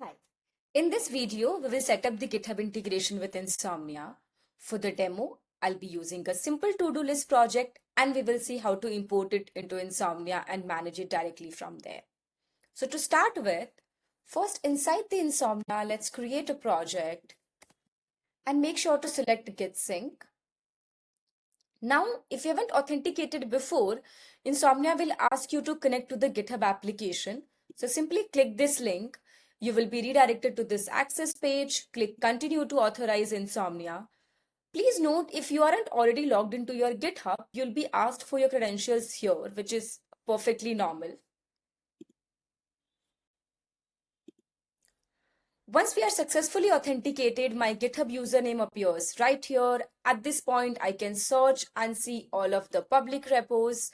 Hi. In this video, we will set up the GitHub integration with Insomnia. For the demo, I'll be using a simple to-do list project and we will see how to import it into Insomnia and manage it directly from there. So to start with, first inside the Insomnia, let's create a project and make sure to select Git Sync. Now, if you haven't authenticated before, Insomnia will ask you to connect to the GitHub application. So simply click this link. You will be redirected to this access page. Click continue to authorize Insomnia. Please note, if you aren't already logged into your GitHub, you'll be asked for your credentials here, which is perfectly normal. Once we are successfully authenticated, my GitHub username appears right here. At this point, I can search and see all of the public repos.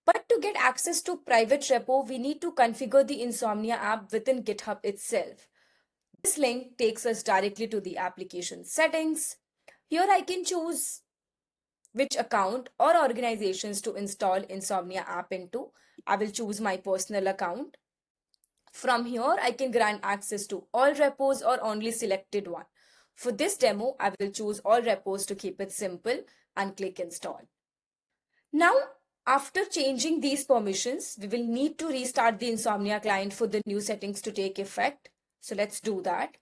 But to get access to private repo, we need to configure the Insomnia app within GitHub itself. This link takes us directly to the application settings. Here I can choose which account or organizations to install Insomnia app into. I will choose my personal account. From here, I can grant access to all repos or only selected one. For this demo, I will choose all repos to keep it simple and click install. Now, after changing these permissions, we will need to restart the Insomnia client for the new settings to take effect. So let's do that.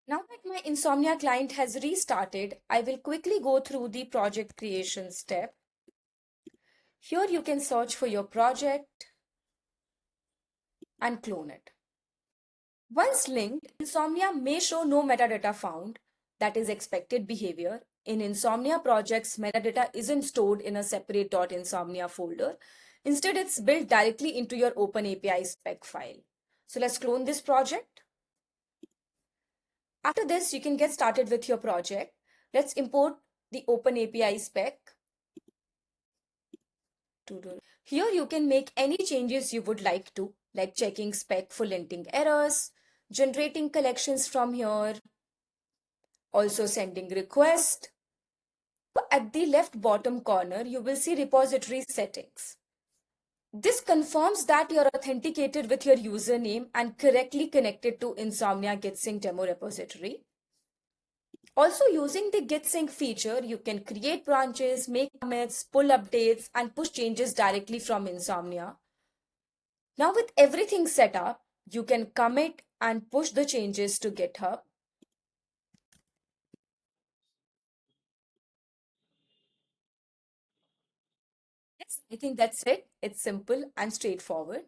Now that my Insomnia client has restarted, I will quickly go through the project creation step. Here you can search for your project and clone it. Once linked, Insomnia may show no metadata found, that is expected behavior. In Insomnia projects, metadata isn't stored in a separate .insomnia folder. Instead, it's built directly into your OpenAPI spec file. So let's clone this project. After this, you can get started with your project. Let's import the OpenAPI spec. Here you can make any changes you would like to, like checking spec for linting errors, generating collections from here, also sending request. At the left bottom corner, you will see repository settings. This confirms that you're authenticated with your username and correctly connected to Insomnia Git Sync demo repository. Also, using the Git Sync feature, you can create branches, make commits, pull updates, and push changes directly from Insomnia. Now with everything set up, you can commit and push the changes to GitHub. Yes, I think that's it. It's simple and straightforward.